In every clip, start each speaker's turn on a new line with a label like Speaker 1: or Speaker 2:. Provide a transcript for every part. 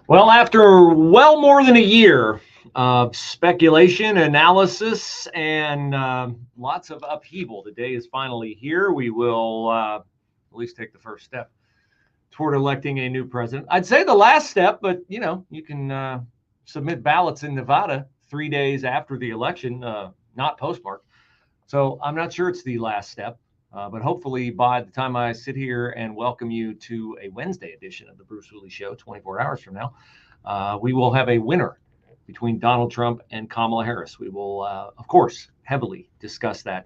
Speaker 1: Well, after well more than a year of speculation, analysis, and lots of upheaval, the day is finally here. We will at least take the first step toward electing a new president. I'd say the last step, but you can submit ballots in Nevada 3 days after the election, not postmarked. So I'm not sure it's the last step. But hopefully by the time I sit here and welcome you to a Wednesday edition of the Bruce Hooley Show, 24 hours from now, we will have a winner between Donald Trump and Kamala Harris. We will, of course, heavily discuss that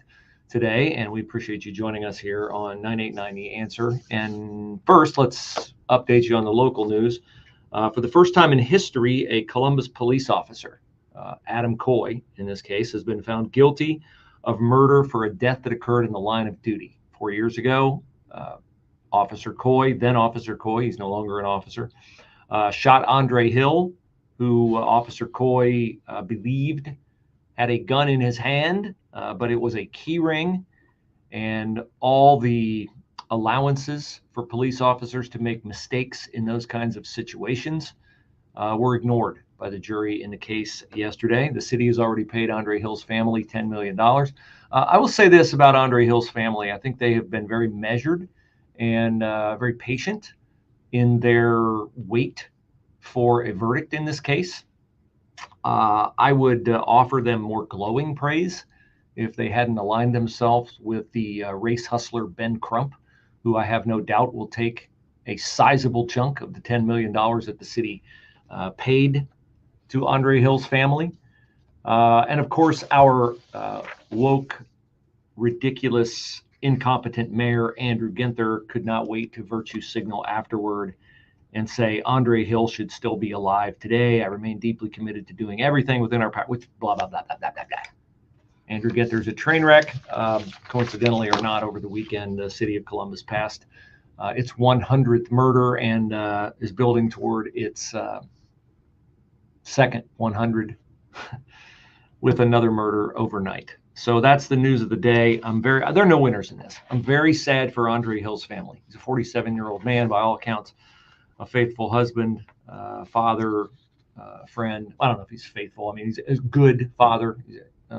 Speaker 1: today, and we appreciate you joining us here on 989 The Answer. And first, let's update you on the local news. For the first time in history, a Columbus police officer, Adam Coy, in this case, has been found guilty of murder for a death that occurred in the line of duty 4 years ago. Officer Coy, then Officer Coy, he's no longer an officer, shot Andre Hill, who Officer Coy believed had a gun in his hand, but it was a key ring, and all the allowances for police officers to make mistakes in those kinds of situations were ignored by the jury in the case yesterday. The city has already paid Andre Hill's family $10 million. I will say this about Andre Hill's family. I think they have been very measured and very patient in their wait for a verdict in this case. I would offer them more glowing praise if they hadn't aligned themselves with the race hustler Ben Crump, who I have no doubt will take a sizable chunk of the $10 million that the city paid to Andre Hill's family. And of course, our woke, ridiculous, incompetent mayor, Andrew Ginther, could not wait to virtue signal afterward and say, Andre Hill should still be alive today. I remain deeply committed to doing everything within our power, which blah, blah, blah, blah, blah, blah, blah. Andrew Ginther's a train wreck. Coincidentally or not, over the weekend, the city of Columbus passed its 100th murder and is building toward its second 100 with another murder overnight. So that's the news of the day. There are no winners in this. I'm very sad for Andre Hill's family. He's a 47-year-old man, by all accounts, a faithful husband, father, friend. I don't know if he's faithful. I mean, he's a good father.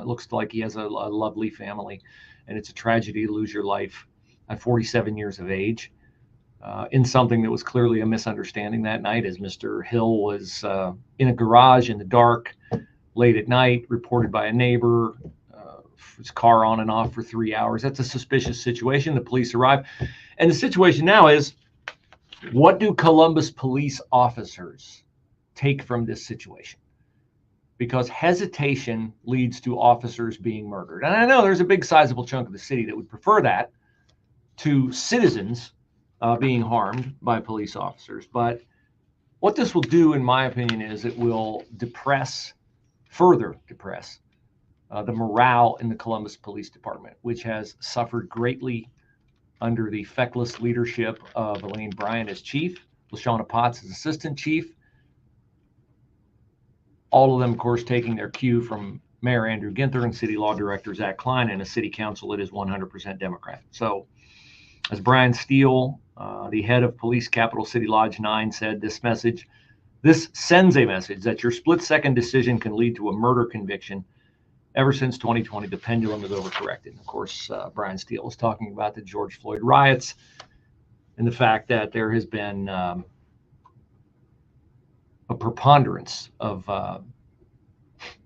Speaker 1: Looks like he has a lovely family, and it's a tragedy to lose your life at 47 years of age. In something that was clearly a misunderstanding that night, as Mr. Hill was in a garage in the dark late at night, reported by a neighbor, his car on and off for 3 hours. That's a suspicious situation. The police arrive. And the situation now is, what do Columbus police officers take from this situation? Because hesitation leads to officers being murdered. And I know there's a big sizable chunk of the city that would prefer that to citizens being harmed by police officers. But what this will do, in my opinion, is it will further depress the morale in the Columbus Police Department, which has suffered greatly under the feckless leadership of Elaine Bryant as chief, LaShawna Potts as assistant chief. All of them, of course, taking their cue from Mayor Andrew Ginther and City Law Director Zach Klein, and a city council that is 100% Democrat. So, as Brian Steele, the head of Police Capital City Lodge 9, said, this sends a message that your split-second decision can lead to a murder conviction. Ever since 2020, the pendulum has overcorrected. And of course, Brian Steele was talking about the George Floyd riots and the fact that there has been a preponderance of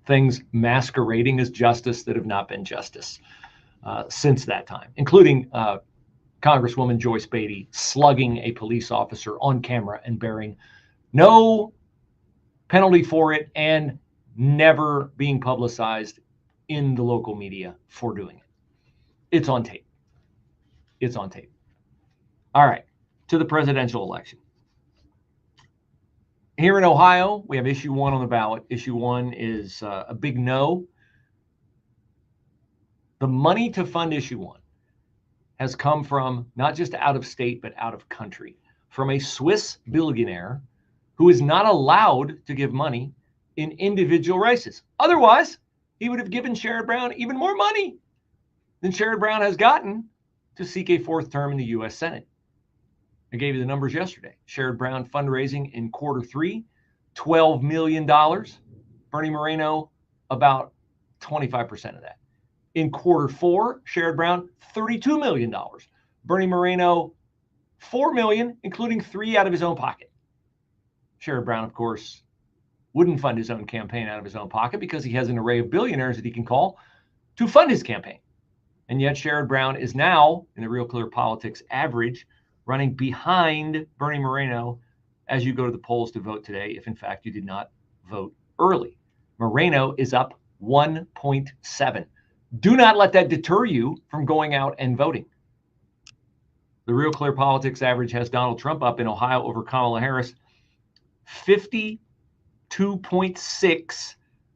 Speaker 1: things masquerading as justice that have not been justice since that time, including Congresswoman Joyce Beatty slugging a police officer on camera and bearing no penalty for it and never being publicized in the local media for doing it. It's on tape. It's on tape. All right, to the presidential election. Here in Ohio, we have issue 1 on the ballot. Issue 1 is a big no. The money to fund issue 1 has come from not just out of state, but out of country, from a Swiss billionaire who is not allowed to give money in individual races. Otherwise, he would have given Sherrod Brown even more money than Sherrod Brown has gotten to seek a 4th term in the U.S. Senate. I gave you the numbers yesterday. Sherrod Brown fundraising in quarter 3 $12 million. Bernie Moreno, about 25% of that. In quarter four, Sherrod Brown, $32 million. Bernie Moreno, $4 million, including $3 million out of his own pocket. Sherrod Brown, of course, wouldn't fund his own campaign out of his own pocket because he has an array of billionaires that he can call to fund his campaign. And yet Sherrod Brown is now, in the Real Clear Politics average, running behind Bernie Moreno as you go to the polls to vote today, if in fact you did not vote early. Moreno is up 1.7. Do not let that deter you from going out and voting. The Real Clear Politics average has Donald Trump up in Ohio over Kamala Harris 52.6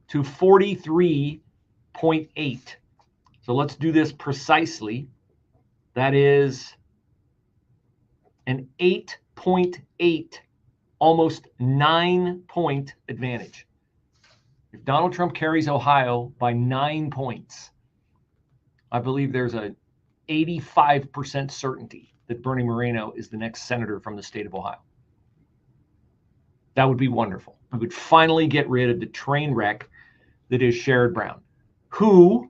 Speaker 1: to 43.8. So let's do this precisely. That is an 8.8, almost 9-point advantage. If Donald Trump carries Ohio by 9 points, I believe there's a 85% certainty that Bernie Moreno is the next senator from the state of Ohio. That would be wonderful. We would finally get rid of the train wreck that is Sherrod Brown, who,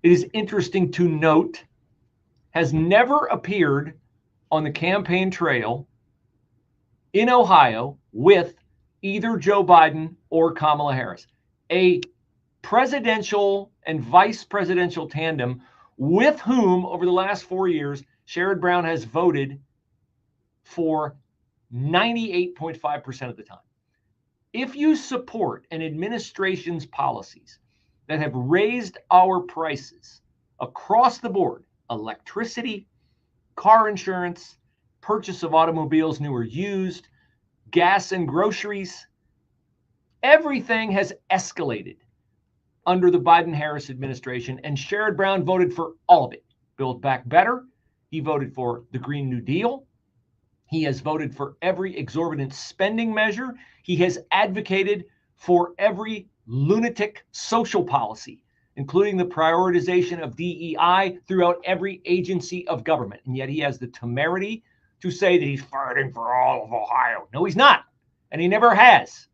Speaker 1: it is interesting to note, has never appeared on the campaign trail in Ohio with either Joe Biden or Kamala Harris. A presidential and vice presidential tandem with whom, over the last 4 years, Sherrod Brown has voted for 98.5% of the time. If you support an administration's policies that have raised our prices across the board, electricity, car insurance, purchase of automobiles, new or used, gas and groceries, everything has escalated under the Biden-Harris administration, and Sherrod Brown voted for all of it. Build Back Better. He voted for the Green New Deal. He has voted for every exorbitant spending measure. He has advocated for every lunatic social policy, including the prioritization of DEI throughout every agency of government. And yet he has the temerity to say that he's fighting for all of Ohio. No, he's not. And he never has.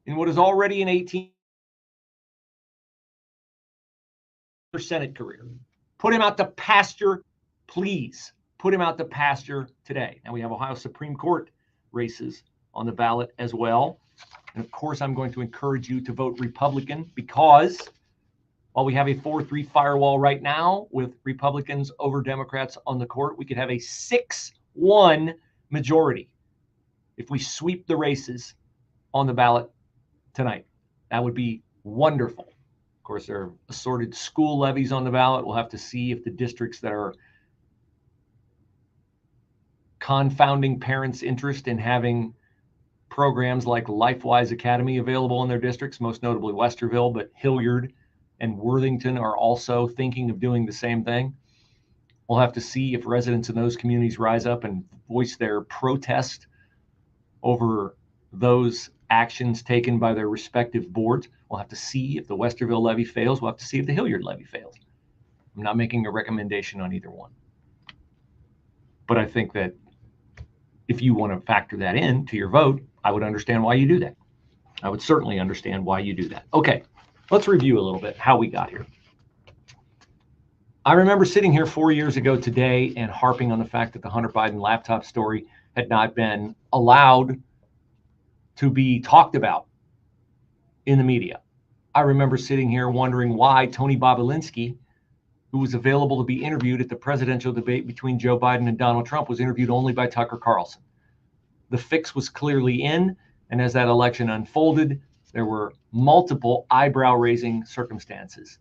Speaker 1: In what is already an 18 Senate career. Put him out to pasture, please. Put him out to pasture today. Now we have Ohio Supreme Court races on the ballot as well. And of course, I'm going to encourage you to vote Republican because while we have a 4-3 firewall right now with Republicans over Democrats on the court, we could have a 6-1 majority if we sweep the races on the ballot tonight. That would be wonderful. Of course, there are assorted school levies on the ballot. We'll have to see if the districts that are confounding parents' interest in having programs like LifeWise Academy available in their districts, most notably Westerville, but Hilliard and Worthington are also thinking of doing the same thing. We'll have to see if residents in those communities rise up and voice their protest over those actions taken by their respective boards. We'll have to see if the Westerville levy fails. We'll have to see if the Hilliard levy fails. I'm not making a recommendation on either one. But I think that if you want to factor that in to your vote, I would understand why you do that. I would certainly understand why you do that. Okay, let's review a little bit how we got here. I remember sitting here 4 years ago today and harping on the fact that the Hunter Biden laptop story had not been allowed to be talked about in the media. I remember sitting here wondering why Tony Bobulinski, who was available to be interviewed at the presidential debate between Joe Biden and Donald Trump, was interviewed only by Tucker Carlson. The fix was clearly in, and as that election unfolded, there were multiple eyebrow-raising circumstances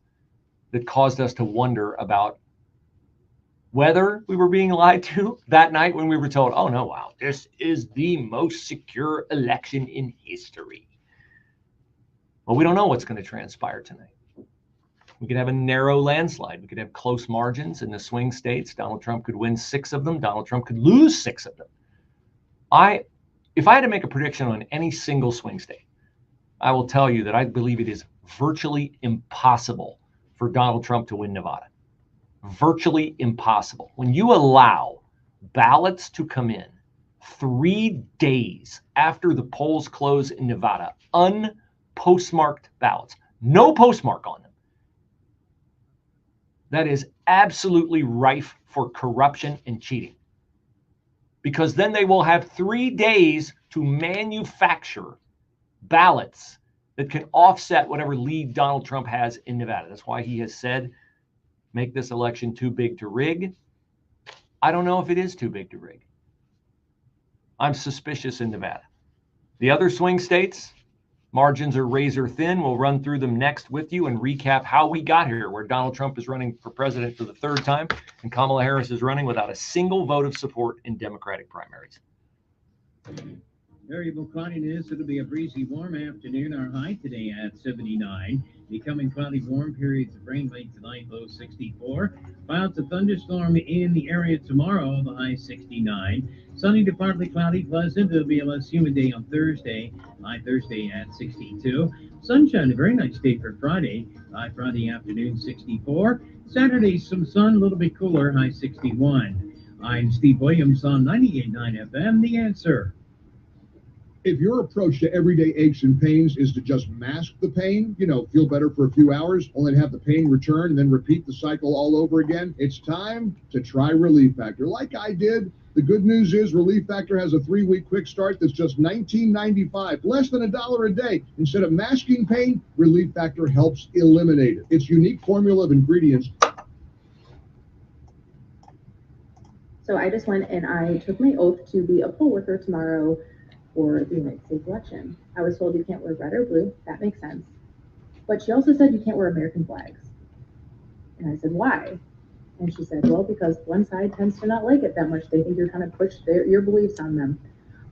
Speaker 1: that caused us to wonder about whether we were being lied to that night when we were told, oh no, wow, this is the most secure election in history. Well, we don't know what's going to transpire tonight. We could have a narrow landslide. We could have close margins in the swing states. Donald Trump could win 6 of them. Donald Trump could lose 6 of them. If I had to make a prediction on any single swing state, I will tell you that I believe it is virtually impossible for Donald Trump to win Nevada. Virtually impossible. When you allow ballots to come in 3 days after the polls close in Nevada, unpostmarked ballots, no postmark on them. That is absolutely rife for corruption and cheating, because then they will have 3 days to manufacture ballots that can offset whatever lead Donald Trump has in Nevada. That's why he has said, make this election too big to rig. I don't know if it is too big to rig. I'm suspicious in Nevada. The other swing states, margins are razor thin. We'll run through them next with you and recap how we got here, where Donald Trump is running for president for the 3rd time and Kamala Harris is running without a single vote of support in Democratic primaries.
Speaker 2: Variable cloudiness. It'll be a breezy, warm afternoon. Our high today at 79. Becoming cloudy, warm periods of rain late tonight, low 64. Clouds, a thunderstorm in the area tomorrow, the high 69. Sunny to partly cloudy, pleasant. It'll be a less humid day on Thursday. High Thursday at 62. Sunshine, a very nice day for Friday. High Friday afternoon, 64. Saturday, some sun, a little bit cooler, high 61. I'm Steve Williams on 98.9 FM, The Answer.
Speaker 3: If your approach to everyday aches and pains is to just mask the pain, feel better for a few hours, only to have the pain return and then repeat the cycle all over again, it's time to try Relief Factor. Like I did, the good news is Relief Factor has a 3-week quick start that's just $19.95, less than $1 a day. Instead of masking pain, Relief Factor helps eliminate it. Its unique formula of ingredients.
Speaker 4: So I just went and I took my oath to be a poll worker tomorrow for the United States election. I was told you can't wear red or blue. That makes sense. But she also said you can't wear American flags. And I said, why? And she said, well, because one side tends to not like it that much. They think you're trying to push your beliefs on them.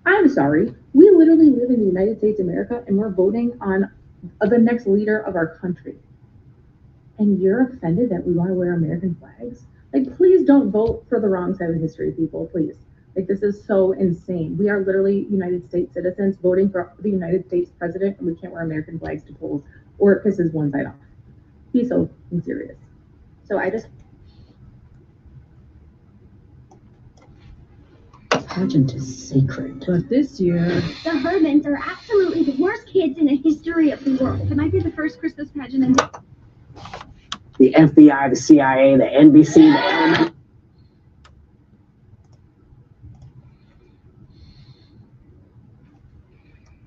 Speaker 4: I'm sorry. We literally live in the United States of America, and we're voting on the next leader of our country. And you're offended that we want to wear American flags? Like, please don't vote for the wrong side of history, people, please. Like, this is so insane. We are literally United States citizens voting for the United States president, and we can't wear American flags to polls, or it pisses one side off. Be so serious. So I just...
Speaker 5: This pageant is sacred.
Speaker 4: But this year...
Speaker 6: The Hermans are absolutely the worst kids in the history of the world. Can I be the first Christmas pageant in
Speaker 5: The FBI, the CIA, the NBC, the element.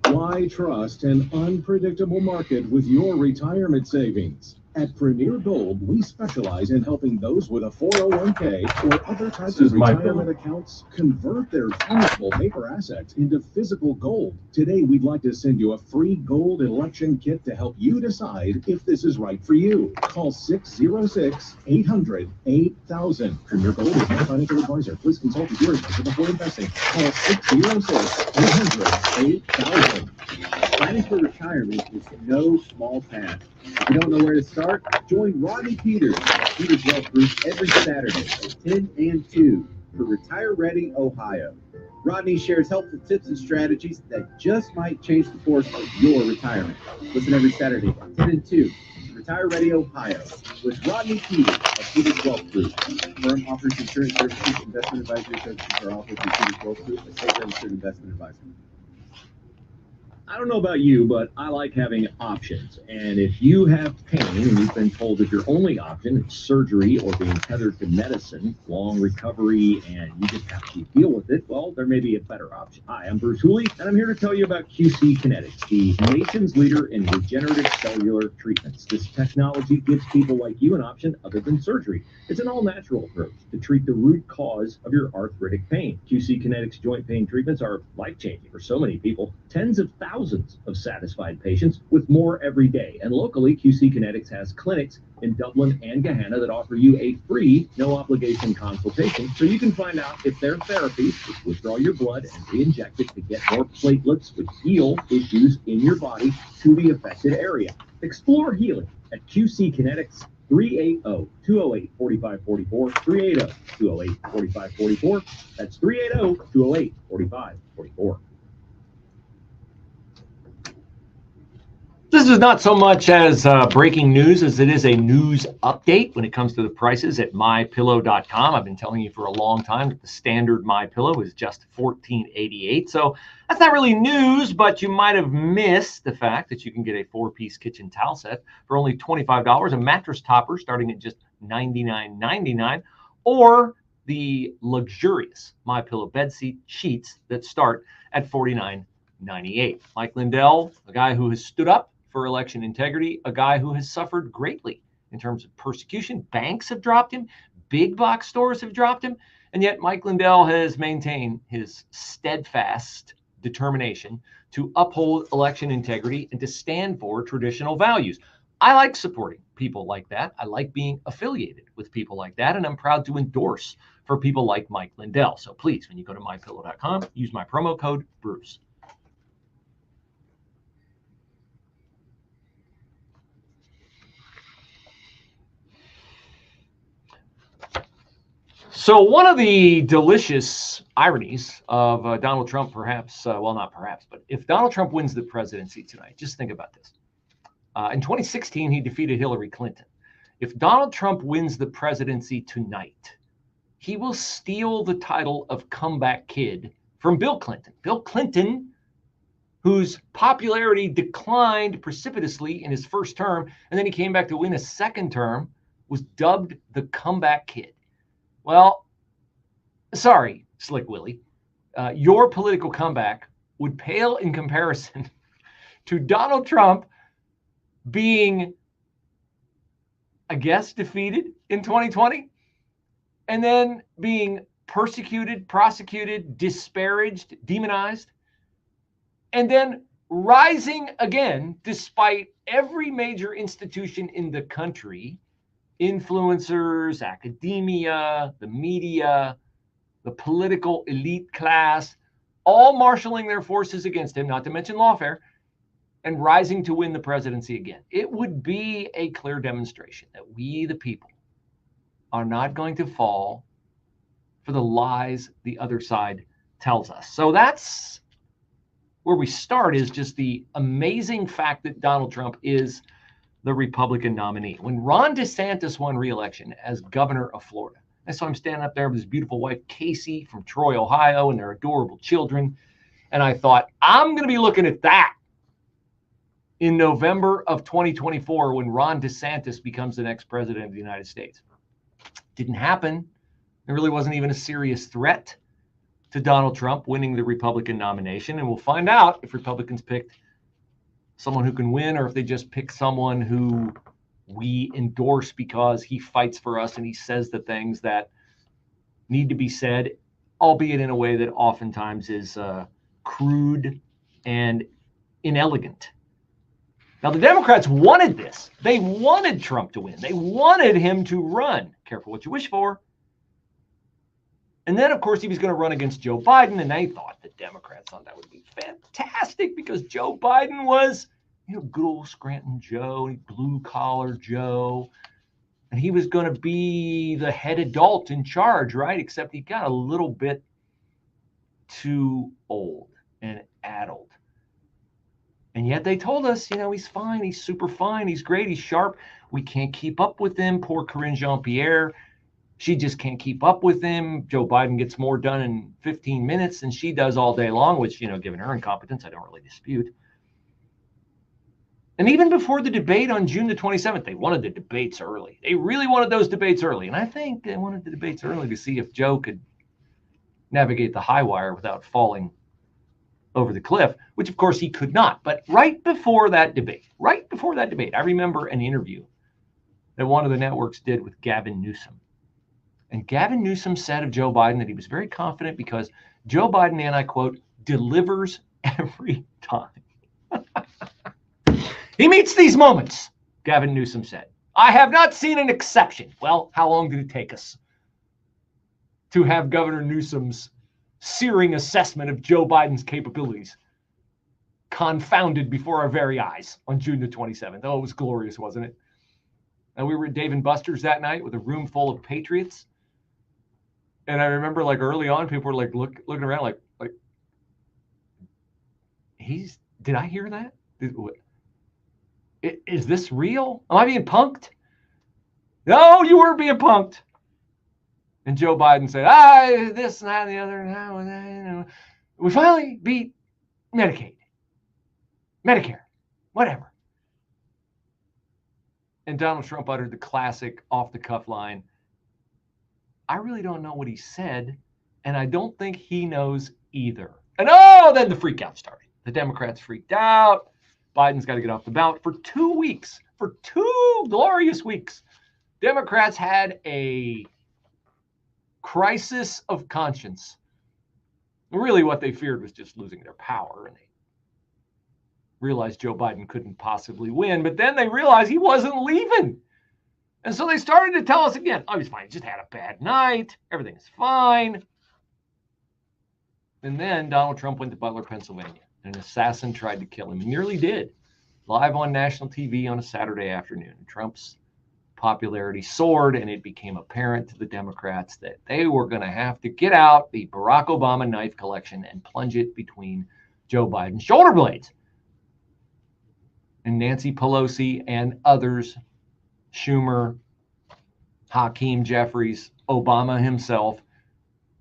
Speaker 7: Why trust an unpredictable market with your retirement savings? At Premier Gold, we specialize in helping those with a 401k or other types of retirement accounts convert their tangible paper assets into physical gold. Today, we'd like to send you a free gold election kit to help you decide if this is right for you. Call 606-800-8000. Premier Gold is not a financial advisor. Please consult with your advisor before investing. Call 606-800-8000.
Speaker 2: Planning for retirement is no small task. If you don't know where to start, join Rodney Peters, Peters Wealth Group, every Saturday at 10 and 2 for Retire Ready, Ohio. Rodney shares helpful tips and strategies that just might change the course of your retirement. Listen every Saturday at 10 and 2 to Retire Ready, Ohio with Rodney Peters of Peters Wealth Group. The firm offers insurance services, investment advisory services are offered through Peters Wealth Group, a state-registered investment advisor.
Speaker 1: I don't know about you, but I like having options. And if you have pain and you've been told that your only option is surgery or being tethered to medicine, long recovery, and you just have to deal with it, well, there may be a better option. Hi, I'm Bruce Hooley, and I'm here to tell you about QC Kinetics, the nation's leader in regenerative cellular treatments. This technology gives people like you an option other than surgery. It's an all-natural approach to treat the root cause of your arthritic pain. QC Kinetics joint pain treatments are life-changing for so many people. Tens of thousands of satisfied patients with more every day. And locally, QC Kinetics has clinics in Dublin and Gahanna that offer you a free, no-obligation consultation so you can find out if their therapies, which withdraw your blood and re-inject it to get more platelets, would heal issues in your body to the affected area. Explore healing at QC Kinetics. 380-208-4544, 380-208-4544. That's 380-208-4544. This This is not so much as breaking news as it is a news update when it comes to the prices at mypillow.com. I've been telling you for a long time that the standard MyPillow is just $14.88. So that's not really news, but you might have missed the fact that you can get a 4-piece kitchen towel set for only $25, a mattress topper starting at just $99.99, or the luxurious MyPillow bed sheets that start at $49.98. Mike Lindell, a guy who has stood up for election integrity, a guy who has suffered greatly in terms of persecution. Banks have dropped him, big box stores have dropped him, and yet Mike Lindell has maintained his steadfast determination to uphold election integrity and to stand for traditional values. I like supporting people like that. I like being affiliated with people like that, and I'm proud to endorse for people like Mike Lindell. So please, when you go to mypillow.com, use my promo code Bruce. So one of the delicious ironies of Donald Trump, perhaps, well, not perhaps, but if Donald Trump wins the presidency tonight, just think about this. In 2016, he defeated Hillary Clinton. If Donald Trump wins the presidency tonight, he will steal the title of comeback kid from Bill Clinton. Bill Clinton, whose popularity declined precipitously in his first term, and then he came back to win a second term, was dubbed the comeback kid. Well, sorry, Slick Willie, your political comeback would pale in comparison to Donald Trump being, I guess, defeated in 2020, and then being persecuted, prosecuted, disparaged, demonized, and then rising again despite every major institution in the country, influencers, academia, the media, the political elite class, all marshaling their forces against him, not to mention lawfare, and rising to win the presidency again. It would be a clear demonstration that we, the people, are not going to fall for the lies the other side tells us. So that's where we start, is just the amazing fact that Donald Trump is the Republican nominee. When Ron DeSantis won re-election as governor of Florida, I saw him standing up there with his beautiful wife, Casey, from Troy, Ohio, and their adorable children. And I thought, I'm going to be looking at that in November of 2024 when Ron DeSantis becomes the next president of the United States. Didn't happen. There really wasn't even a serious threat to Donald Trump winning the Republican nomination. And we'll find out if Republicans picked someone who can win, or if they just pick someone who we endorse because he fights for us and he says the things that need to be said, albeit in a way that oftentimes is crude and inelegant. Now, the Democrats wanted this. They wanted Trump to win. They wanted him to run. Careful what you wish for. And then, of course, he was going to run against Joe Biden, and they thought, the Democrats thought that would be fantastic because Joe Biden was, good old Scranton Joe, blue-collar Joe, and he was going to be the head adult in charge, right? Except he got a little bit too old and addled. And yet they told us, he's fine, he's super fine, he's great, he's sharp. We can't keep up with him. Poor Karine Jean-Pierre. She just can't keep up with him. Joe Biden gets more done in 15 minutes than she does all day long, which, given her incompetence, I don't really dispute. And even before the debate on June the 27th, they wanted the debates early. They really wanted those debates early. And I think they wanted the debates early to see if Joe could navigate the high wire without falling over the cliff, which of course he could not. But right before that debate, I remember an interview that one of the networks did with Gavin Newsom. And Gavin Newsom said of Joe Biden that he was very confident because Joe Biden, and I quote, delivers every time. He meets these moments, Gavin Newsom said. I have not seen an exception. Well, how long did it take us to have Governor Newsom's searing assessment of Joe Biden's capabilities confounded before our very eyes on June the 27th? Oh, it was glorious, wasn't it? And we were at Dave & Buster's that night with a room full of patriots. And I remember, early on, people were looking around like, did I hear that? Is this real? Am I being punked? No, you weren't being punked. And Joe Biden said, this and that and the other. And we finally beat Medicaid, Medicare, whatever. And Donald Trump uttered the classic off-the-cuff line, I really don't know what he said, and I don't think he knows either. And then the freak out started. The Democrats freaked out. Biden's got to get off the ballot. For 2 weeks, for 2 glorious weeks, Democrats had a crisis of conscience. Really, what they feared was just losing their power, and they realized Joe Biden couldn't possibly win, but then they realized he wasn't leaving. And so they started to tell us again, he's fine, he just had a bad night, everything's fine. And then Donald Trump went to Butler, Pennsylvania, and an assassin tried to kill him, and nearly did, live on national TV on a Saturday afternoon. Trump's popularity soared, and it became apparent to the Democrats that they were going to have to get out the Barack Obama knife collection and plunge it between Joe Biden's shoulder blades. And Nancy Pelosi and others, Schumer, Hakeem Jeffries, Obama himself,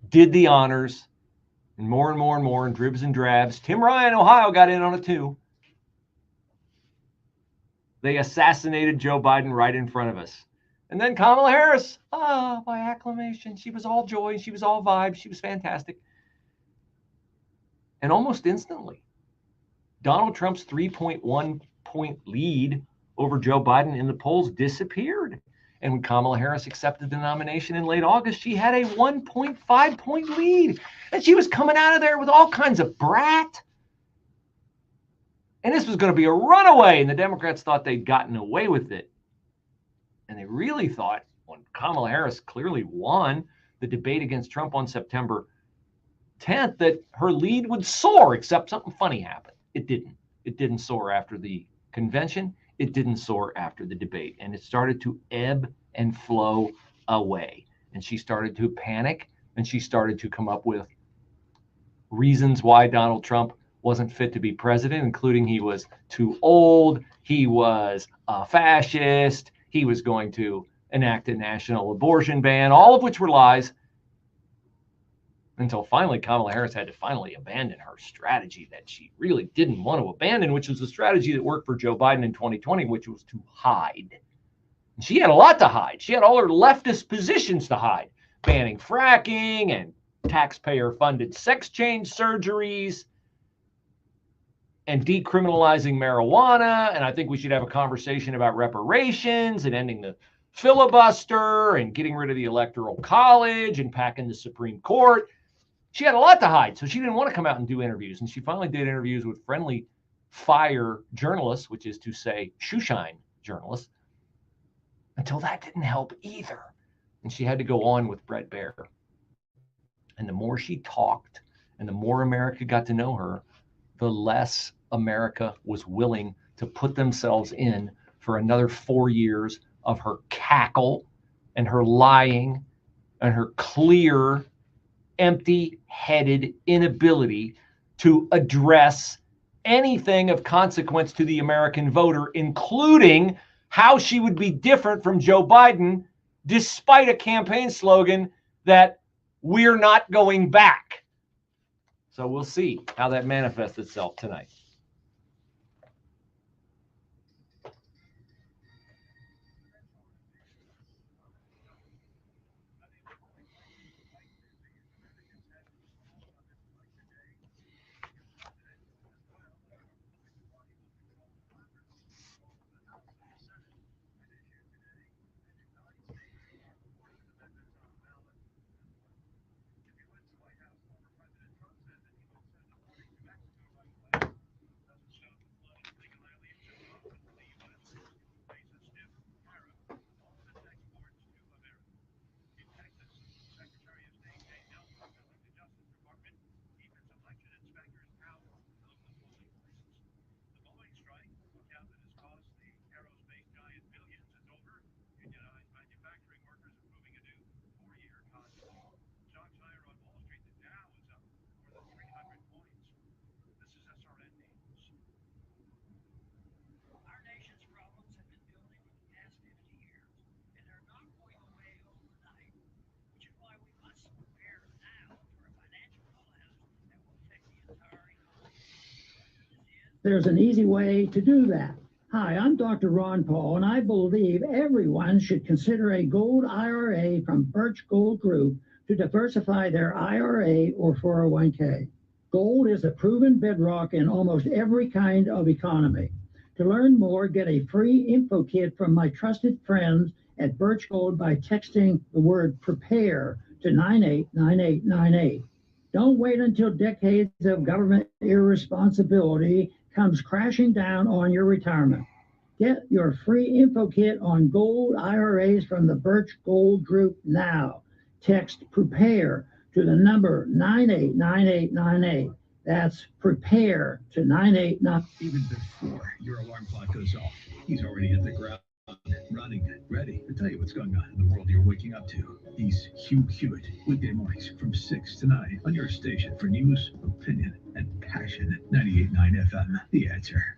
Speaker 1: did the honors, and more and more and more in dribs and drabs. Tim Ryan, Ohio, got in on it too. They assassinated Joe Biden right in front of us. And then Kamala Harris, by acclamation, she was all joy, she was all vibe, she was fantastic. And almost instantly, Donald Trump's 3.1 point lead over Joe Biden in the polls disappeared. And when Kamala Harris accepted the nomination in late August, she had a 1.5 point lead. And she was coming out of there with all kinds of brat. And this was going to be a runaway. And the Democrats thought they'd gotten away with it. And they really thought, when Kamala Harris clearly won the debate against Trump on September 10th, that her lead would soar, except something funny happened. It didn't. It didn't soar after the convention. It didn't soar after the debate. And it started to ebb and flow away. And she started to panic, and she started to come up with reasons why Donald Trump wasn't fit to be president, including he was too old, he was a fascist, he was going to enact a national abortion ban, all of which were lies, until finally Kamala Harris had to finally abandon her strategy that she really didn't want to abandon, which was the strategy that worked for Joe Biden in 2020, which was to hide. And she had a lot to hide. She had all her leftist positions to hide, banning fracking and taxpayer-funded sex change surgeries and decriminalizing marijuana. And I think we should have a conversation about reparations and ending the filibuster and getting rid of the Electoral College and packing the Supreme Court. She had a lot to hide, so she didn't want to come out and do interviews. And she finally did interviews with friendly fire journalists, which is to say shoeshine journalists, until that didn't help either. And she had to go on with Bret Baier. And the more she talked and the more America got to know her, the less America was willing to put themselves in for another 4 years of her cackle and her lying and her clear, empty-headed inability to address anything of consequence to the American voter, including how she would be different from Joe Biden, despite a campaign slogan that we're not going back. So we'll see how that manifests itself tonight.
Speaker 8: there's an easy way to do that. Hi, I'm Dr. Ron Paul, and I believe everyone should consider a gold IRA from Birch Gold Group to diversify their IRA or 401k. Gold is a proven bedrock in almost every kind of economy. To learn more, get a free info kit from my trusted friends at Birch Gold by texting the word PREPARE to 989898. Don't wait until decades of government irresponsibility comes crashing down on your retirement. Get your free info kit on gold IRAs from the Birch Gold Group now. Text PREPARE to the number 989898. That's PREPARE to 989.
Speaker 9: Even before your alarm clock goes off, he's already hit the ground, running, ready to tell you what's going on in the world you're waking up to. He's Hugh Hewitt, weekday mornings from 6 to 9 on your station for news, opinion, and passion. 98.9 FM, The Answer.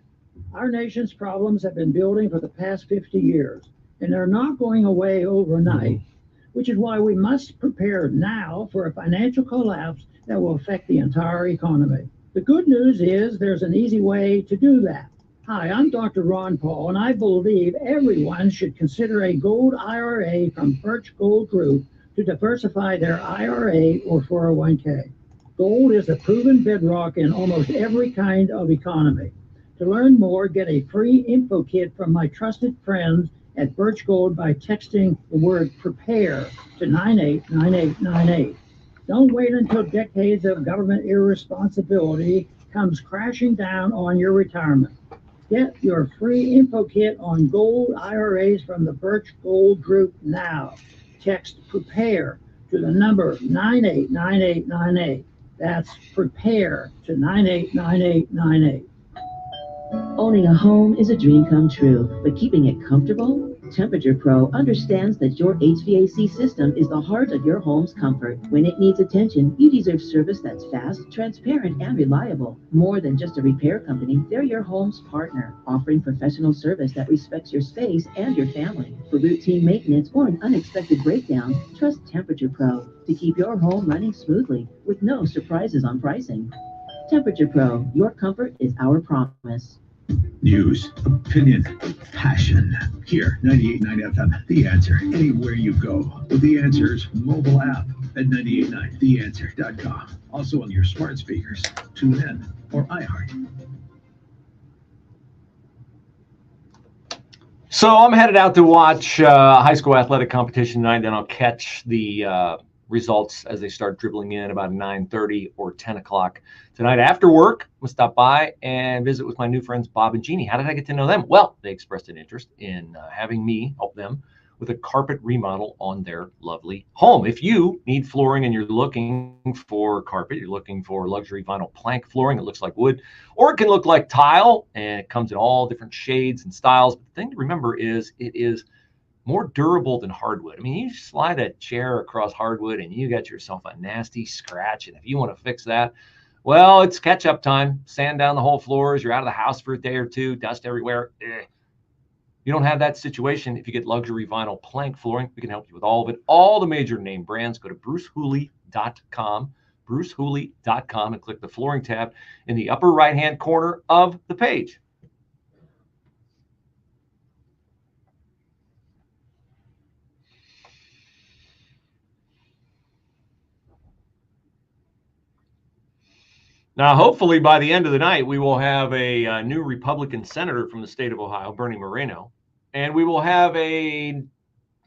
Speaker 8: Our nation's problems have been building for the past 50 years, and they're not going away overnight, which is why we must prepare now for a financial collapse that will affect the entire economy. The good news is there's an easy way to do that. Hi, I'm Dr. Ron Paul, and I believe everyone should consider a gold IRA from Birch Gold Group to diversify their IRA or 401k. Gold is a proven bedrock in almost every kind of economy. To learn more, get a free info kit from my trusted friends at Birch Gold by texting the word PREPARE to 989898. Don't wait until decades of government irresponsibility comes crashing down on your retirement. Get your free info kit on gold IRAs from the Birch Gold Group now. Text PREPARE to the number 989898. That's PREPARE to 989898.
Speaker 10: Owning a home is a dream come true, but keeping it comfortable? Temperature Pro understands that your HVAC system is the heart of your home's comfort. When it needs attention, you deserve service that's fast, transparent, and reliable. More than just a repair company, they're your home's partner, offering professional service that respects your space and your family. For routine maintenance or an unexpected breakdown, trust Temperature Pro to keep your home running smoothly with no surprises on pricing. Temperature Pro, your comfort is our promise.
Speaker 9: News, opinion, passion. Here, 98.9 FM, The Answer. Anywhere you go with The Answer's mobile app at 989theanswer.com. Also on your smart speakers, TuneIn, or iHeart.
Speaker 1: So I'm headed out to watch high school athletic competition tonight. Then I'll catch the results as they start dribbling in about 9:30 or 10 o'clock tonight. After work, I'm going to stop by and visit with my new friends Bob and Jeannie. How did I get to know them? Well, they expressed an interest in having me help them with a carpet remodel on their lovely home. If you need flooring and you're looking for carpet, you're looking for luxury vinyl plank flooring, it looks like wood, or it can look like tile, and it comes in all different shades and styles. But the thing to remember is it is more durable than hardwood. I mean, you slide a chair across hardwood and you got yourself a nasty scratch. And if you want to fix that, well, it's catch-up time. Sand down the whole floors. You're out of the house for a day or two. Dust everywhere. You don't have that situation if you get luxury vinyl plank flooring. We can help you with all of it. All the major name brands. Go to brucehooley.com, brucehooley.com, and click the flooring tab in the upper right-hand corner of the page. Now, hopefully by the end of the night, we will have a new Republican senator from the state of Ohio, Bernie Moreno, and we will have an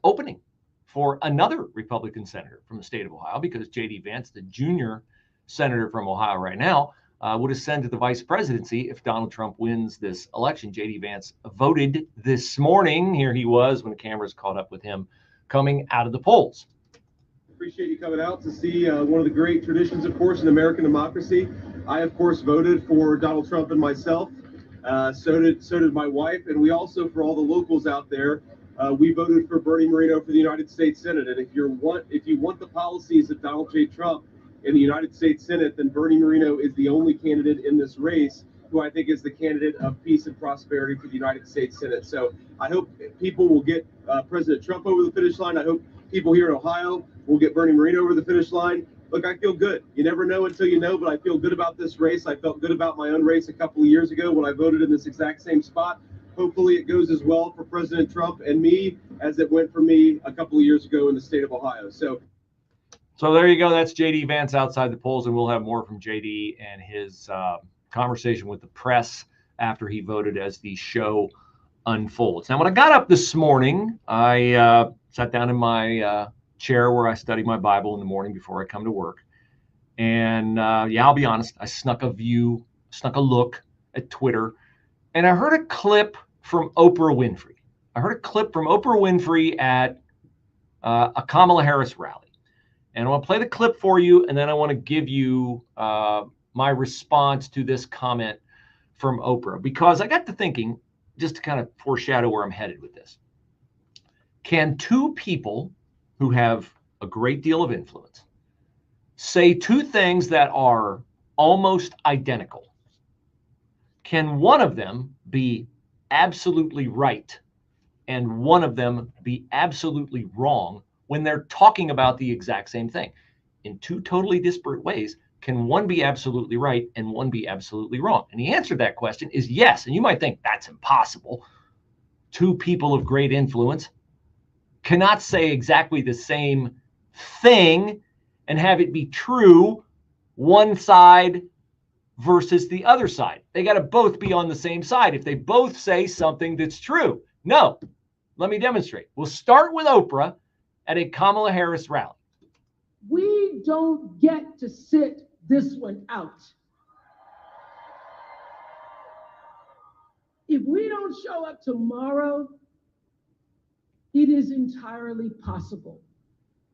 Speaker 1: opening for another Republican senator from the state of Ohio, because J.D. Vance, the junior senator from Ohio right now, would ascend to the vice presidency if Donald Trump wins this election. J.D. Vance voted this morning. Here he was when the cameras caught up with him coming out of the polls.
Speaker 11: Appreciate you coming out to see one of the great traditions, of course, in American democracy. I, of course, voted for Donald Trump and myself. So did my wife, and we also, for all the locals out there, we voted for Bernie Moreno for the United States Senate. And if you want the policies of Donald J. Trump in the United States Senate, then Bernie Moreno is the only candidate in this race who I think is the candidate of peace and prosperity for the United States Senate. So I hope people will get President Trump over the finish line. I hope people here in Ohio will get Bernie Moreno over the finish line. look, I feel good. You never know until you know, but I feel good about this race. I felt good about my own race a couple of years ago when I voted in this exact same spot. Hopefully it goes as well for President Trump and me as it went for me a couple of years ago in the state of Ohio. So
Speaker 1: there you go. That's JD Vance outside the polls, and we'll have more from JD and his conversation with the press after he voted as the show unfolds. Now, when I got up this morning, I sat down in my chair where I study my Bible in the morning before I come to work. And yeah, I'll be honest, I snuck a look at Twitter, and I heard a clip from Oprah Winfrey. I heard a clip from Oprah Winfrey at a Kamala Harris rally. And I want to play the clip for you, and then I want to give you my response to this comment from Oprah, because I got to thinking, just to kind of foreshadow where I'm headed with this. Can two people who have a great deal of influence say two things that are almost identical? Can one of them be absolutely right and one of them be absolutely wrong when they're talking about the exact same thing? In two totally disparate ways, can one be absolutely right and one be absolutely wrong? And the answer to that question is yes. And you might think that's impossible. Two people of great influence cannot say exactly the same thing and have it be true, one side versus the other side. They got to both be on the same side if they both say something that's true. No, let me demonstrate. We'll start with Oprah at a Kamala Harris rally.
Speaker 12: We don't get to sit this one out. If we don't show up tomorrow, it is entirely possible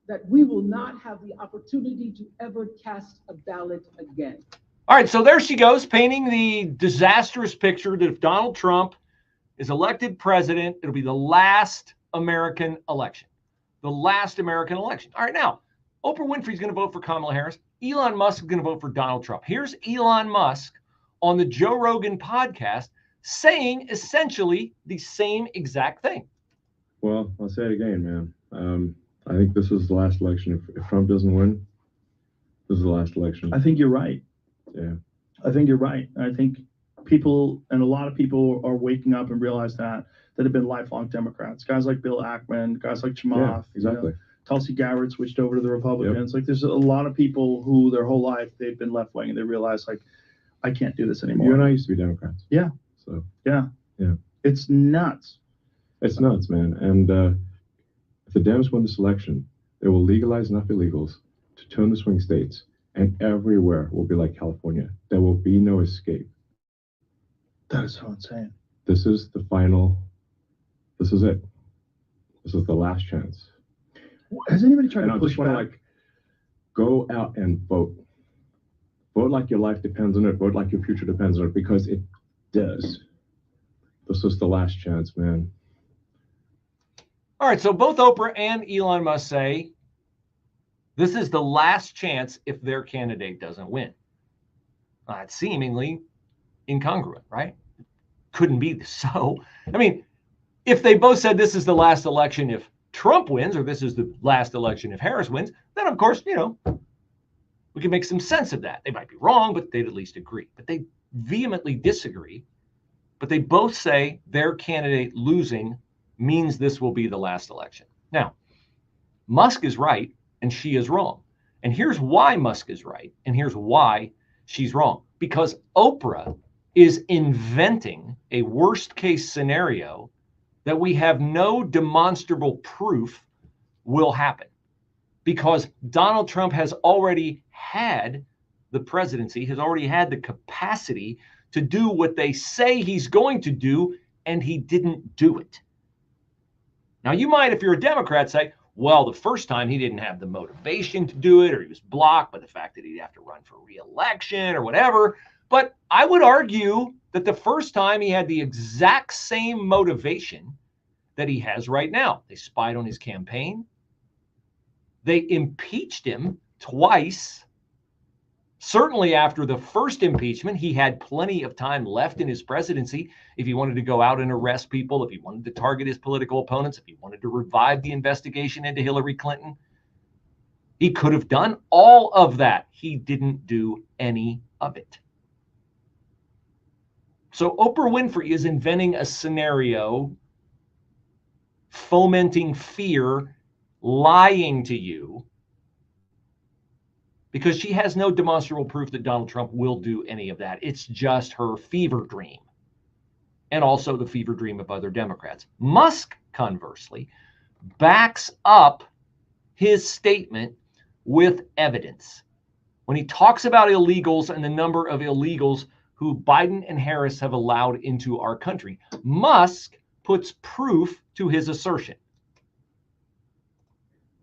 Speaker 12: that we will not have the opportunity to ever cast a ballot again.
Speaker 1: All right, so there she goes, painting the disastrous picture that if Donald Trump is elected president, it'll be the last American election. The last American election. All right, now, Oprah Winfrey's going to vote for Kamala Harris. Elon Musk is going to vote for Donald Trump. Here's Elon Musk on the Joe Rogan podcast saying essentially the same exact thing.
Speaker 13: Well, I'll say it again, man. I think this is the last election. If Trump doesn't win, this is the last election.
Speaker 14: I think you're right.
Speaker 13: Yeah.
Speaker 14: I think you're right. I think people, and a lot of people are waking up and realize that have been lifelong Democrats. Guys like Bill Ackman, guys like Chamath.
Speaker 13: Yeah, exactly.
Speaker 14: Tulsi Gabbard switched over to the Republicans. Yep. Like there's a lot of people who their whole life they've been left wing and they realize like, I can't do this anymore.
Speaker 13: You and I used to be Democrats.
Speaker 14: Yeah.
Speaker 13: So
Speaker 14: yeah.
Speaker 13: Yeah.
Speaker 14: It's nuts.
Speaker 13: It's nuts, man. And if the Dems win this election, they will legalize enough illegals to turn the swing states, and everywhere will be like California. There will be no escape.
Speaker 14: That is so insane.
Speaker 13: This is the final. This is it. This is the last chance.
Speaker 14: Has anybody tried to push
Speaker 13: just want to like go out and vote. Vote like your life depends on it. Vote like your future depends on it, because it does. This is the last chance, man.
Speaker 1: All right, so both Oprah and Elon Musk say this is the last chance if their candidate doesn't win. It's seemingly incongruent, right? Couldn't be so. I mean, if they both said this is the last election if Trump wins, or this is the last election if Harris wins, then of course, we can make some sense of that. They might be wrong, but they'd at least agree. But they vehemently disagree. But they both say their candidate losing means this will be the last election. Now, Musk is right and she is wrong. And here's why Musk is right and here's why she's wrong. Because Oprah is inventing a worst case scenario that we have no demonstrable proof will happen. Because Donald Trump has already had the presidency, has already had the capacity to do what they say he's going to do, and he didn't do it. Now, you might, if you're a Democrat, say, well, the first time he didn't have the motivation to do it, or he was blocked by the fact that he'd have to run for re-election or whatever. But I would argue that the first time he had the exact same motivation that he has right now. They spied on his campaign. They impeached him twice. Certainly after the first impeachment, he had plenty of time left in his presidency if he wanted to go out and arrest people, if he wanted to target his political opponents, if he wanted to revive the investigation into Hillary Clinton. He could have done all of that. He didn't do any of it. So Oprah Winfrey is inventing a scenario, fomenting fear, lying to you, because she has no demonstrable proof that Donald Trump will do any of that. It's just her fever dream, and also the fever dream of other Democrats. Musk, conversely, backs up his statement with evidence. When he talks about illegals and the number of illegals who Biden and Harris have allowed into our country, Musk puts proof to his assertion.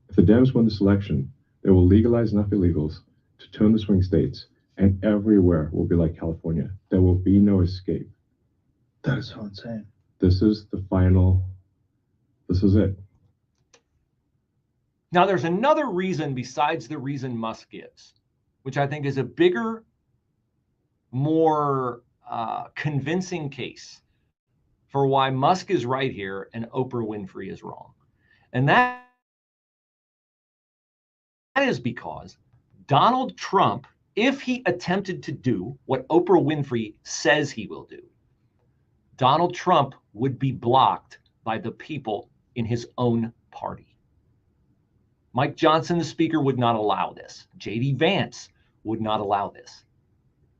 Speaker 13: If the Dems win this election, they will legalize enough illegals to turn the swing states, and everywhere will be like California. There will be no escape.
Speaker 14: That is so insane.
Speaker 13: This is the final. This is it.
Speaker 1: Now, there's another reason besides the reason Musk gives, which I think is a bigger, more convincing case for why Musk is right here and Oprah Winfrey is wrong. And that is because Donald Trump, if he attempted to do what Oprah Winfrey says he will do, Donald Trump would be blocked by the people in his own party. Mike Johnson, the speaker, would not allow this. J.D. Vance would not allow this.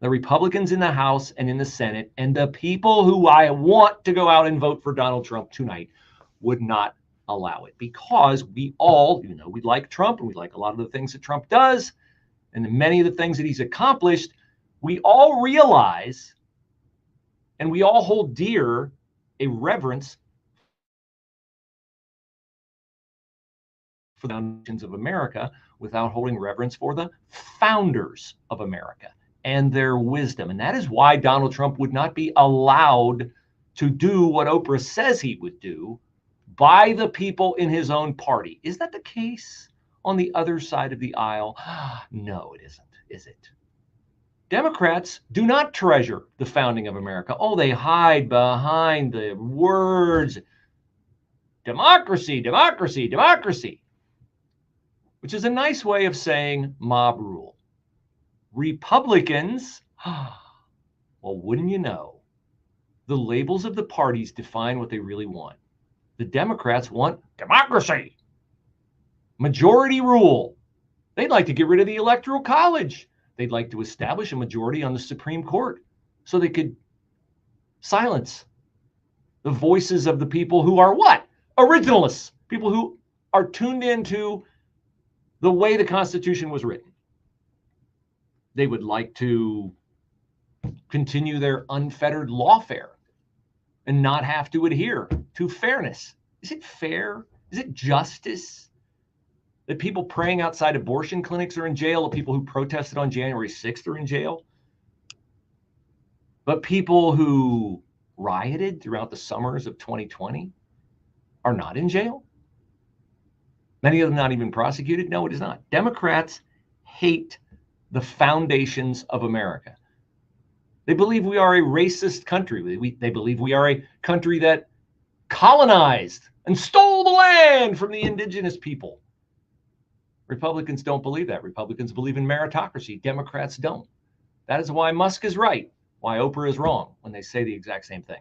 Speaker 1: The Republicans in the House and in the Senate and the people who I want to go out and vote for Donald Trump tonight would not allow it, because we all, you know, we like Trump and we like a lot of the things that Trump does and many of the things that he's accomplished. We all realize and we all hold dear a reverence for the foundations of America without holding reverence for the founders of America and their wisdom. And that is why Donald Trump would not be allowed to do what Oprah says he would do by the people in his own party. Is that the case on the other side of the aisle? No, it isn't, is it? Democrats do not treasure the founding of America. Oh, they hide behind the words democracy, democracy, democracy, which is a nice way of saying mob rule. Republicans, well, wouldn't you know, the labels of the parties define what they really want. The Democrats want democracy, majority rule. They'd like to get rid of the Electoral College. They'd like to establish a majority on the Supreme Court so they could silence the voices of the people who are what? Originalists, people who are tuned into the way the Constitution was written. They would like to continue their unfettered lawfare and not have to adhere to fairness. Is it fair? Is it justice that people praying outside abortion clinics are in jail, the people who protested on January 6th are in jail, but people who rioted throughout the summers of 2020 are not in jail? Many of them not even prosecuted? No, it is not. Democrats hate the foundations of America. They believe we are a racist country. They believe we are a country that colonized and stole the land from the indigenous people. Republicans don't believe that. Republicans believe in meritocracy. Democrats don't. That is why Musk is right, why Oprah is wrong when they say the exact same thing.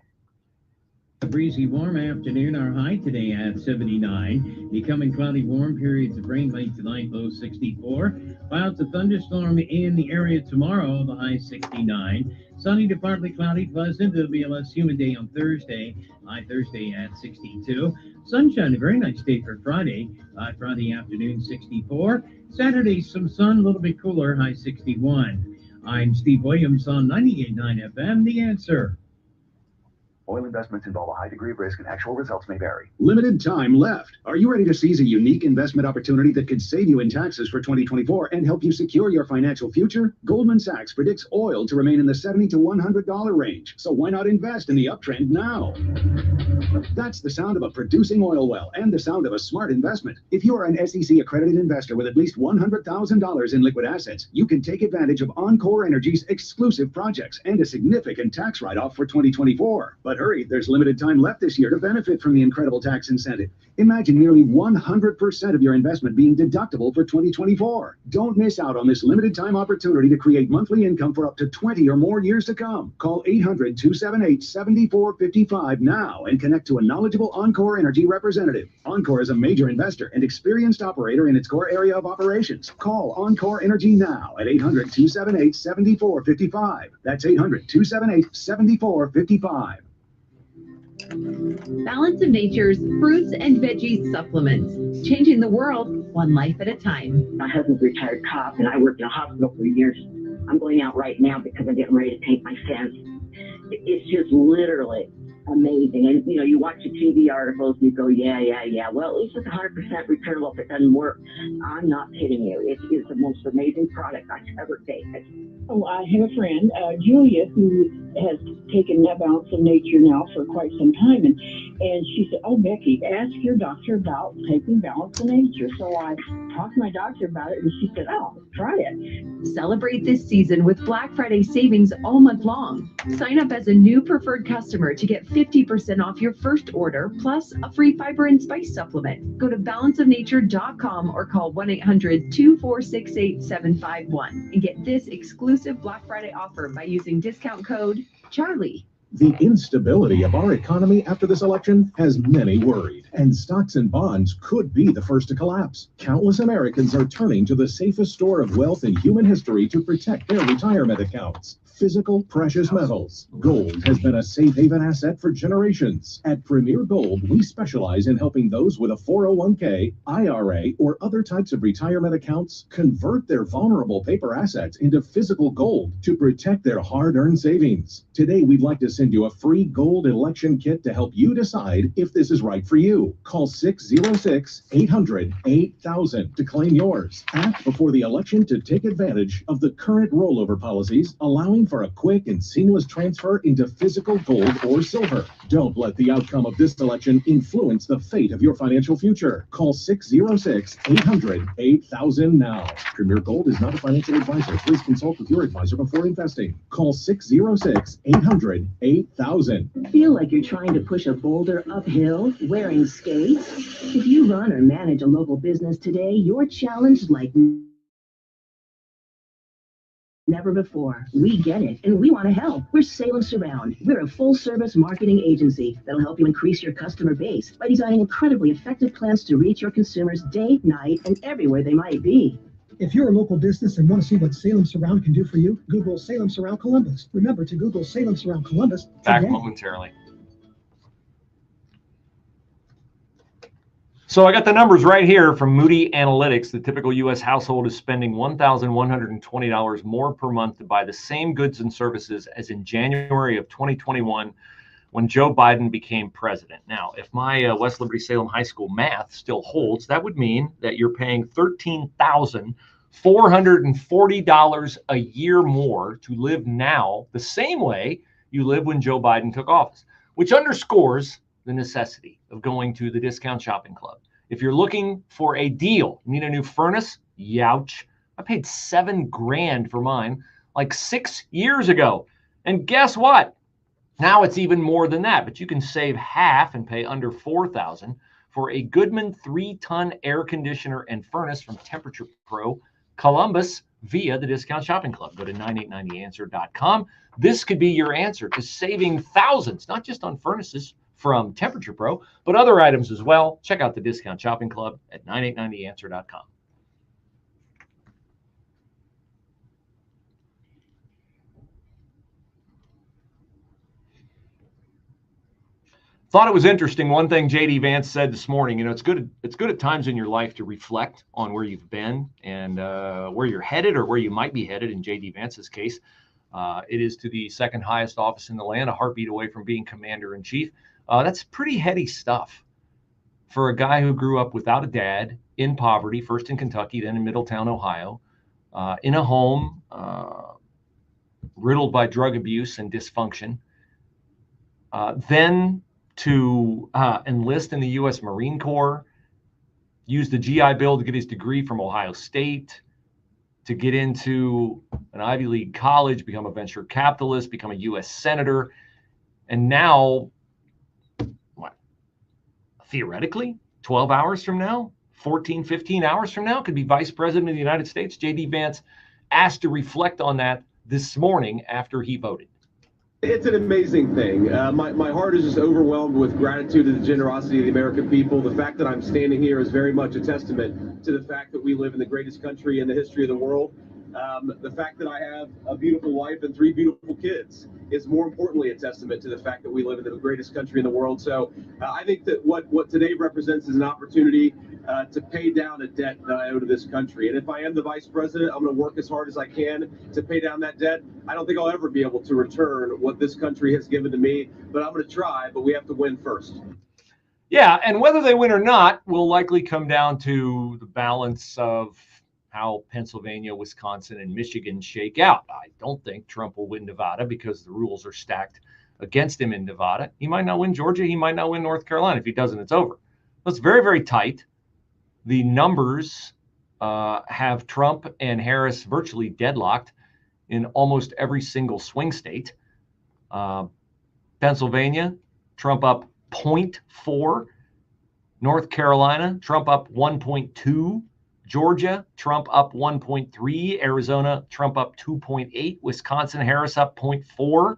Speaker 2: A breezy, warm afternoon. Our high today at 79. Becoming cloudy, warm periods of rain late tonight, low 64. Clouds of thunderstorm in the area tomorrow, the high 69. Sunny to partly cloudy, pleasant. It'll be a less humid day on Thursday. High Thursday at 62. Sunshine, a very nice day for Friday. Friday afternoon, 64. Saturday, some sun, a little bit cooler, high 61. I'm Steve Williams on 98.9 FM, The Answer.
Speaker 15: Oil investments involve a high degree of risk and actual results may vary.
Speaker 16: Limited time left. Are you ready to seize a unique investment opportunity that could save you in taxes for 2024 and help you secure your financial future? Goldman Sachs predicts oil to remain in the $70 to $100 range. So why not invest in the uptrend now? That's the sound of a producing oil well and the sound of a smart investment. If you are an SEC accredited investor with at least $100,000 in liquid assets, you can take advantage of Encore Energy's exclusive projects and a significant tax write-off for 2024. But But hurry, there's limited time left this year to benefit from the incredible tax incentive. Imagine nearly 100% of your investment being deductible for 2024. Don't miss out on this limited time opportunity to create monthly income for up to 20 or more years to come. Call 800-278-7455 now and connect to a knowledgeable Encore Energy representative. Encore is a major investor and experienced operator in its core area of operations. Call Encore Energy now at 800-278-7455. That's 800-278-7455.
Speaker 17: Balance of Nature's fruits and veggies supplements, changing the world one life at a time.
Speaker 5: My husband's a retired cop, and I worked in a hospital for years. I'm going out right now because I'm getting ready to take my fence. It's just literally amazing. And, you know, you watch the TV articles and you go, yeah. Well, at least it's 100% returnable if it doesn't work. I'm not kidding you. It is the most amazing product I've ever tasted.
Speaker 8: Oh, I have a friend, Julia, who has taken Balance of Nature now for quite some time, and she said, "Oh, Becky, ask your doctor about taking Balance of Nature." So I talked to my doctor about it, and she said, "Oh, try it."
Speaker 17: Celebrate this season with Black Friday savings all month long. Sign up as a new preferred customer to get 50% off your first order, plus a free fiber and spice supplement. Go to balanceofnature.com or call 1-800-246-8751 and get this exclusive Black Friday offer by using discount code Charlie.
Speaker 7: The instability of our economy after this election has many worried, and stocks and bonds could be the first to collapse. Countless Americans are turning to the safest store of wealth in human history to protect their retirement accounts. Physical precious metals. Gold has been a safe haven asset for generations. At Premier Gold, we specialize in helping those with a 401k, IRA, or other types of retirement accounts convert their vulnerable paper assets into physical gold to protect their hard-earned savings. Today, we'd like to send you a free gold election kit to help you decide if this is right for you. Call 606-800-8000 to claim yours. Act before the election to take advantage of the current rollover policies, allowing for a quick and seamless transfer into physical gold or silver. Don't let the outcome of this election influence the fate of your financial future. Call 606-800-8000 now. Premier Gold is not a financial advisor. Please consult with your advisor before investing. Call 606-800-8000.
Speaker 10: Feel like you're trying to push a boulder uphill wearing skates? If you run or manage a local business today, you're challenged like never before. We get it, and we want to help. We're Salem Surround. We're a full-service marketing agency that'll help you increase your customer base by designing incredibly effective plans to reach your consumers day, night, and everywhere they might be.
Speaker 18: If you're a local business and want to see what Salem Surround can do for you, Google Salem Surround Columbus. Remember to Google Salem Surround Columbus today.
Speaker 1: Back momentarily. So I got the numbers right here from Moody Analytics. The typical U.S. household is spending $1,120 more per month to buy the same goods and services as in January of 2021 when Joe Biden became president. Now, if my West Liberty Salem High School math still holds, that would mean that you're paying $13,440 a year more to live now the same way you lived when Joe Biden took office, which underscores the necessity of going to the Discount Shopping Club. If you're looking for a deal, need a new furnace? Youch. I paid $7,000 for mine like 6 years ago. And guess what? Now it's even more than that, but you can save half and pay under $4,000 for a Goodman 3-ton air conditioner and furnace from Temperature Pro Columbus via the Discount Shopping Club. Go to 9890answer.com. This could be your answer to saving thousands, not just on furnaces from Temperature Pro, but other items as well. Check out the Discount Shopping Club at 9890answer.com. Thought it was interesting. One thing JD Vance said this morning, you know, it's good at times in your life to reflect on where you've been and where you're headed or where you might be headed. In JD Vance's case, it is to the second highest office in the land, a heartbeat away from being commander in chief. That's pretty heady stuff for a guy who grew up without a dad, in poverty, first in Kentucky, then in Middletown, Ohio, in a home riddled by drug abuse and dysfunction, then to enlist in the U.S. Marine Corps, use the GI Bill to get his degree from Ohio State, to get into an Ivy League college, become a venture capitalist, become a U.S. senator. And now, what? Theoretically, 12 hours from now, 14, 15 hours from now, could be Vice President of the United States. J.D. Vance asked to reflect on that this morning after he voted.
Speaker 11: It's an amazing thing. My heart is just overwhelmed with gratitude to the generosity of the American people. The fact that I'm standing here is very much a testament to the fact that we live in the greatest country in the history of the world. The fact that I have a beautiful wife and 3 beautiful kids is more importantly a testament to the fact that we live in the greatest country in the world. So I think that what today represents is an opportunity to pay down a debt that I owe to this country. And if I am the vice president, I'm going to work as hard as I can to pay down that debt. I don't think I'll ever be able to return what this country has given to me, but I'm going to try, but we have to win first.
Speaker 1: Yeah, and whether they win or not will likely come down to the balance of how Pennsylvania, Wisconsin, and Michigan shake out. I don't think Trump will win Nevada because the rules are stacked against him in Nevada. He might not win Georgia. He might not win North Carolina. If he doesn't, it's over. It's very, very tight. The numbers have Trump and Harris virtually deadlocked in almost every single swing state. Pennsylvania, Trump up 0.4. North Carolina, Trump up 1.2. Georgia, Trump up 1.3. Arizona, Trump up 2.8. Wisconsin, Harris up 0.4.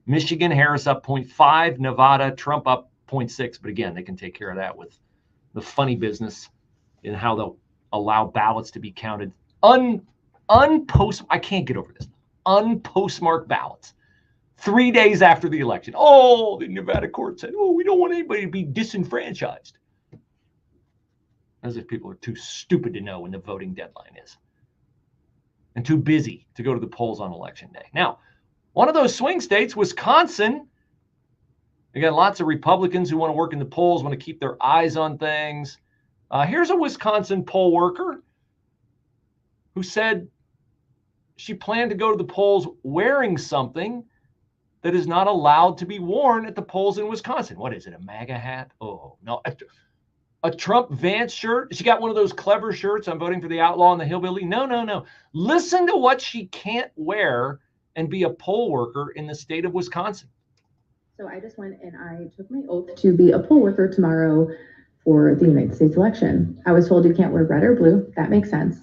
Speaker 1: Michigan, Harris up 0.5. Nevada, Trump up 0.6. But again, they can take care of that with the funny business in how they'll allow ballots to be counted. I can't get over this. Unpostmarked ballots. 3 days after the election. Oh, the Nevada court said, we don't want anybody to be disenfranchised. As if people are too stupid to know when the voting deadline is. And too busy to go to the polls on election day. Now, one of those swing states, Wisconsin, they got lots of Republicans who want to work in the polls, want to keep their eyes on things. Here's a Wisconsin poll worker who said she planned to go to the polls wearing something that is not allowed to be worn at the polls in Wisconsin. What is it, a MAGA hat? Oh, no. A Trump Vance shirt? She got one of those clever shirts, I'm voting for the outlaw and the hillbilly? No. Listen to what she can't wear and be a poll worker in the state of Wisconsin.
Speaker 4: So I just went and I took my oath to be a poll worker tomorrow for the United States election. I was told you can't wear red or blue. That makes sense.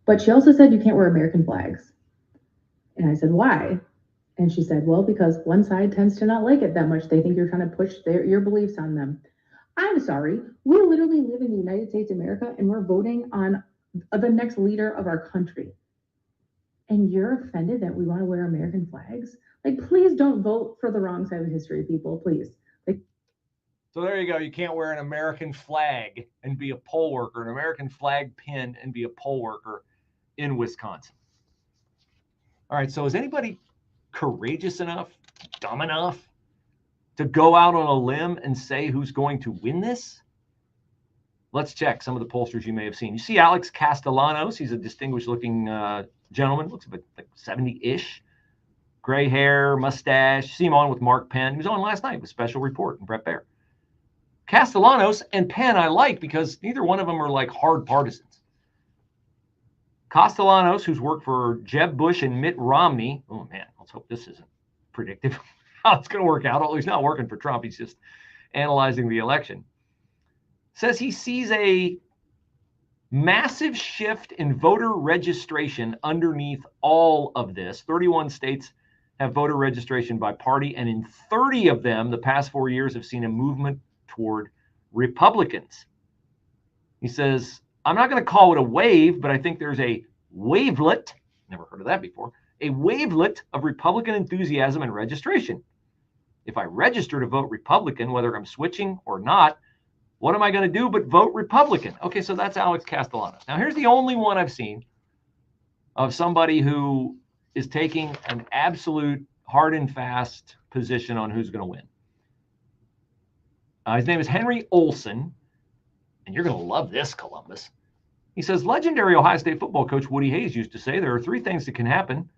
Speaker 4: But she also said you can't wear American flags. And I said, why? And she said, well, because one side tends to not like it that much. They think you're trying to push your beliefs on them. I'm sorry. We literally live in the United States of America and we're voting on the next leader of our country. And you're offended that we want to wear American flags? Like, please don't vote for the wrong side of history, people, please.
Speaker 1: So there you go. You can't wear an American flag and be a poll worker, an American flag pin and be a poll worker in Wisconsin. All right. So is anybody courageous enough, dumb enough to go out on a limb and say who's going to win this? Let's check some of the pollsters you may have seen. You see Alex Castellanos. He's a distinguished looking gentleman. Looks like 70-ish. Gray hair, mustache. You see him on with Mark Penn. He was on last night with Special Report and Brett Baer. Castellanos and Penn I like because neither one of them are like hard partisans. Castellanos, who's worked for Jeb Bush and Mitt Romney. Oh, man, let's hope this isn't predictive how it's going to work out. Although he's not working for Trump. He's just analyzing the election. Says he sees a massive shift in voter registration underneath all of this. 31 states have voter registration by party, and in 30 of them, the past 4 years have seen a movement toward Republicans. He says, I'm not going to call it a wave, but I think there's a wavelet, never heard of that before, a wavelet of Republican enthusiasm and registration. If I register to vote Republican, whether I'm switching or not, what am I going to do but vote Republican? Okay, so that's Alex Castellanos. Now, here's the only one I've seen of somebody who is taking an absolute hard and fast position on who's going to win. His name is Henry Olson, and you're going to love this, Columbus. He says, legendary Ohio State football coach Woody Hayes used to say there are 3 things that can happen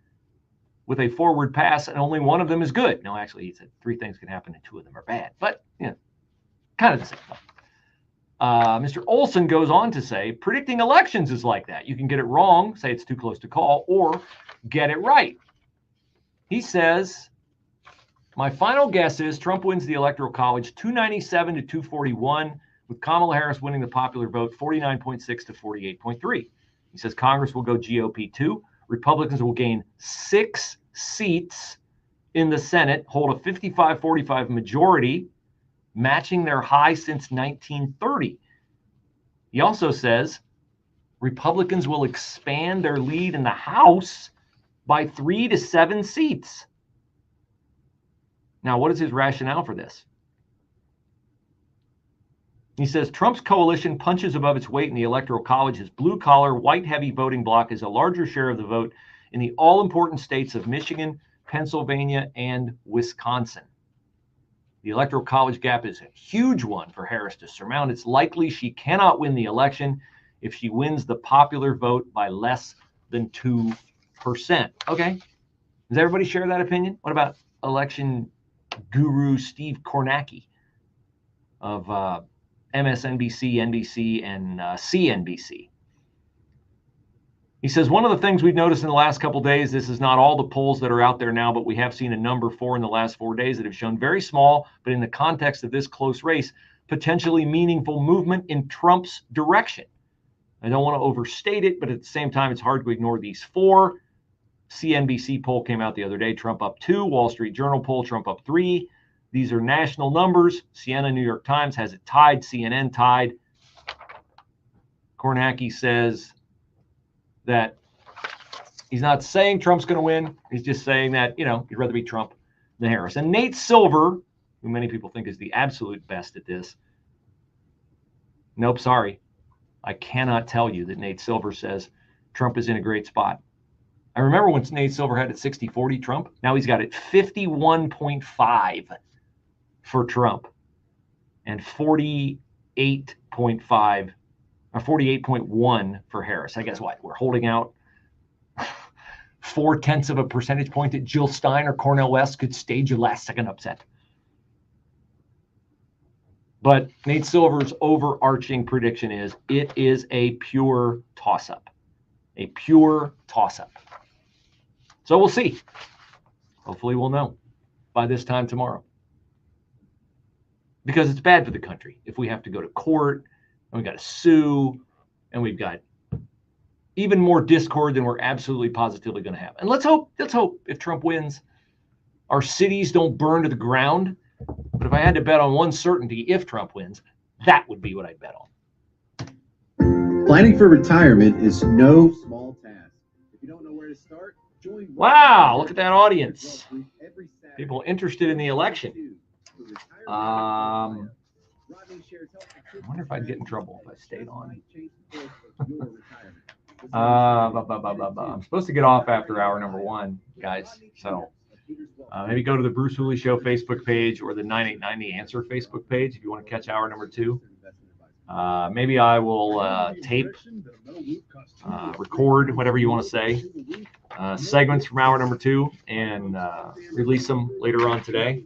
Speaker 1: with a forward pass, and only one of them is good. No, actually, he said 3 things can happen, and 2 of them are bad. But, kind of the same thing. Mr. Olson goes on to say, predicting elections is like that. You can get it wrong, say it's too close to call, or get it right. He says, My final guess is Trump wins the Electoral College 297 to 241, with Kamala Harris winning the popular vote 49.6 to 48.3. He says Congress will go GOP 2. Republicans will gain 6 seats in the Senate, hold a 55-45 majority, matching their high since 1930. He also says Republicans will expand their lead in the House by 3 to 7 seats. Now, what is his rationale for this? He says Trump's coalition punches above its weight in the Electoral College. His blue-collar, white-heavy voting bloc is a larger share of the vote in the all-important states of Michigan, Pennsylvania, and Wisconsin. The Electoral College gap is a huge one for Harris to surmount. It's likely she cannot win the election if she wins the popular vote by less than 2%. Okay. Does everybody share that opinion? What about election guru Steve Kornacki of MSNBC, NBC, and CNBC? He says, one of the things we've noticed in the last couple of days, this is not all the polls that are out there now, but we have seen a number 4 in the last 4 days that have shown very small, but in the context of this close race, potentially meaningful movement in Trump's direction. I don't want to overstate it, but at the same time, it's hard to ignore these 4. CNBC poll came out the other day, Trump up 2. Wall Street Journal poll, Trump up 3. These are national numbers. Siena, New York Times has it tied. CNN tied. Kornacki says that he's not saying Trump's going to win. He's just saying that, he'd rather be Trump than Harris. And Nate Silver, who many people think is the absolute best at this. Nope, sorry. I cannot tell you that Nate Silver says Trump is in a great spot. I remember when Nate Silver had it 60-40 Trump. Now he's got it 51.5 for Trump and 48.5 or 48.1 for Harris. I guess what? We're holding out 0.4 of a percentage point that Jill Stein or Cornel West could stage a last-second upset. But Nate Silver's overarching prediction is it is a pure toss-up. A pure toss-up. So we'll see. Hopefully we'll know by this time tomorrow. Because it's bad for the country if we have to go to court and we've got to sue and we've got even more discord than we're absolutely positively going to have. And let's hope if Trump wins, our cities don't burn to the ground. But if I had to bet on one certainty, if Trump wins, that would be what I'd bet on.
Speaker 19: Planning for retirement is no small task. If you don't know where to start, join.
Speaker 1: Wow, look at that audience. People interested in the election. I wonder if I'd get in trouble if I stayed on. I'm supposed to get off after hour number 1, guys. So maybe go to the Bruce Hooley Show Facebook page or the 989 The Answer Facebook page if you want to catch hour number 2. Maybe I will tape, record, whatever you want to say, segments from hour number 2 and release them later on today.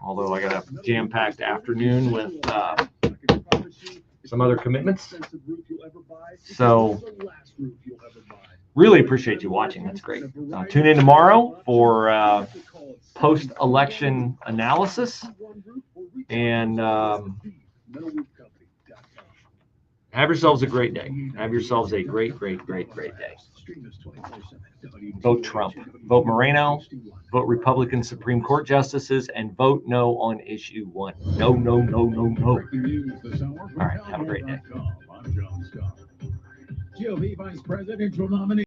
Speaker 1: Although I got a jam-packed afternoon with some other commitments. So really appreciate you watching. That's great. Tune in tomorrow for post-election analysis. And have yourselves a great day. Have yourselves a great, great, great, great day. Vote Trump. Vote Moreno. Vote Republican Supreme Court justices. And vote no on issue 1. No, no, no, no, no. All right. Have a great day.
Speaker 2: GOP Vice Presidential nominee.